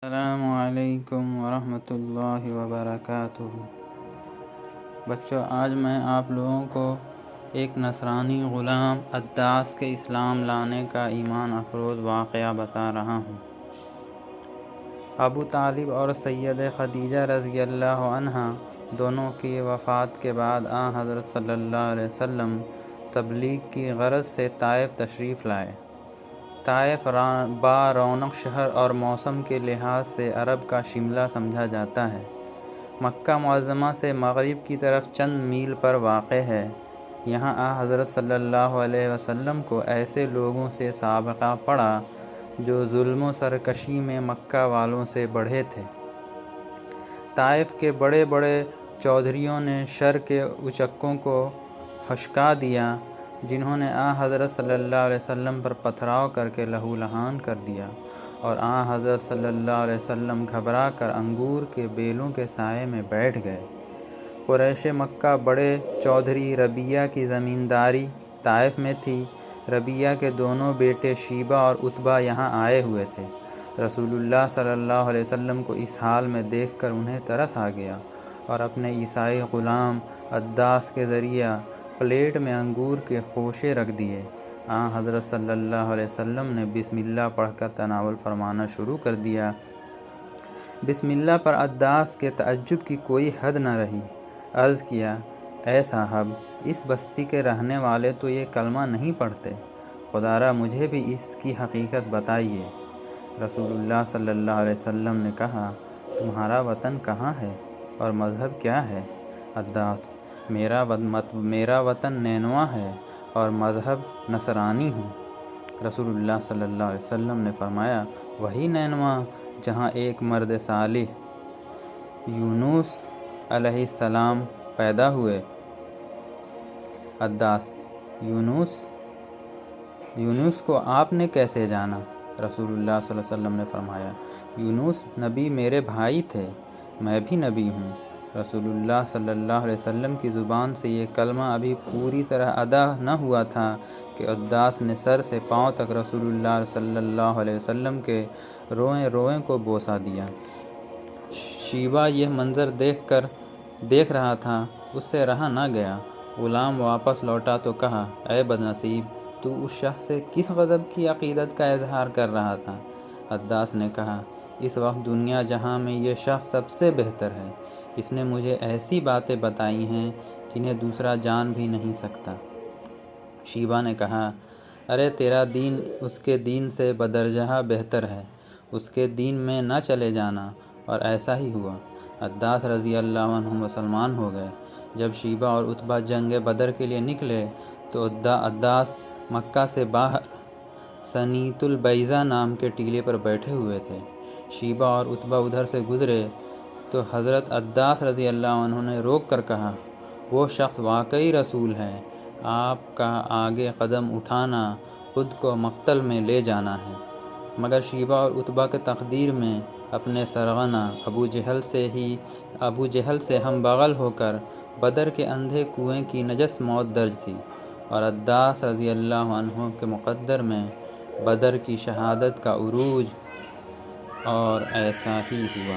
السلام علیکم ورحمۃ اللہ وبرکاتہ۔ بچوں، آج میں آپ لوگوں کو ایک نصرانی غلام عداس کے اسلام لانے کا ایمان افروز واقعہ بتا رہا ہوں۔ ابو طالب اور سید خدیجہ رضی اللہ عنہا دونوں کی وفات کے بعد حضرت صلی اللہ علیہ وسلم تبلیغ کی غرض سے طائف تشریف لائے۔ طائف با رونق شہر اور موسم کے لحاظ سے عرب کا شملہ سمجھا جاتا ہے۔ مکہ معظمہ سے مغرب کی طرف چند میل پر واقع ہے۔ یہاں حضرت صلی اللہ علیہ وسلم کو ایسے لوگوں سے سابقہ پڑا جو ظلم و سرکشی میں مکہ والوں سے بڑھے تھے۔ طائف کے بڑے بڑے چودھریوں نے شر کے اچکوں کو ہشکا دیا، جنہوں نے حضرت صلی اللہ علیہ وسلم پر پتھراؤ کر کے لہو لہان کر دیا، اور حضرت صلی اللہ علیہ وسلم گھبرا کر انگور کے بیلوں کے سائے میں بیٹھ گئے۔ قریش مکہ بڑے چودھری ربیعہ کی زمینداری طائف میں تھی۔ ربیعہ کے دونوں بیٹے شیبہ اور عتبہ یہاں آئے ہوئے تھے۔ رسول اللہ صلی اللہ علیہ وسلم کو اس حال میں دیکھ کر انہیں ترس آ گیا، اور اپنے عیسائی غلام عداس کے ذریعہ پلیٹ میں انگور کے خوشے رکھ دیے۔ حضرت صلی اللہ علیہ وسلم نے بسم اللہ پڑھ کر تناول فرمانا شروع کر دیا۔ بسم اللہ پر عداس کے تعجب کی کوئی حد نہ رہی۔ عرض کیا، اے صاحب، اس بستی کے رہنے والے تو یہ کلمہ نہیں پڑھتے، خدا را مجھے بھی اس کی حقیقت بتائیے۔ رسول اللہ صلی اللہ علیہ وسلم نے کہا، تمہارا وطن کہاں ہے اور مذہب کیا ہے؟ عداس، میرا وطن نینوا ہے اور مذہب نصرانی ہوں۔ رسول اللہ صلی اللہ علیہ وسلم نے فرمایا، وہی نینوا جہاں ایک مرد صالح یونس علیہ السلام پیدا ہوئے۔ عداس، یونس کو آپ نے کیسے جانا؟ رسول اللہ صلی اللہ علیہ وسلم نے فرمایا، یونس نبی میرے بھائی تھے، میں بھی نبی ہوں۔ رسول اللہ صلی اللہ علیہ وسلم کی زبان سے یہ کلمہ ابھی پوری طرح ادا نہ ہوا تھا کہ عداس نے سر سے پاؤں تک رسول اللہ صلی اللہ علیہ وسلم کے روئیں روئیں کو بوسہ دیا۔ شیبہ یہ منظر دیکھ رہا تھا، اس سے رہا نہ گیا۔ غلام واپس لوٹا تو کہا، اے بدنصیب، تو اس شخص سے کس غضب کی عقیدت کا اظہار کر رہا تھا؟ عداس نے کہا، اس وقت دنیا جہاں میں یہ شخص سب سے بہتر ہے۔ اس نے مجھے ایسی باتیں بتائی ہیں جنہیں دوسرا جان بھی نہیں سکتا۔ شیبہ نے کہا، ارے تیرا دین اس کے دین سے بدرجہ بہتر ہے، اس کے دین میں نہ چلے جانا۔ اور ایسا ہی ہوا۔ عداس رضی اللہ عنہ مسلمان ہو گئے۔ جب شیبہ اور عتبہ جنگ بدر کے لیے نکلے تو عداس مکہ سے باہر سنیت البیضہ نام کے ٹیلے پر بیٹھے ہوئے تھے۔ شیبہ اور عتبہ ادھر سے گزرے تو حضرت عداس رضی اللہ عنہ نے روک کر کہا، وہ شخص واقعی رسول ہے، آپ کا آگے قدم اٹھانا خود کو مقتل میں لے جانا ہے۔ مگر شیبہ اور عتبہ کے تقدیر میں اپنے سرغنہ ابو جہل سے ہم بغل ہو کر بدر کے اندھے کنویں کی نجس موت درج تھی، اور عداس رضی اللہ عنہ کے مقدر میں بدر کی شہادت کا عروج، اور ایسا ہی ہوا۔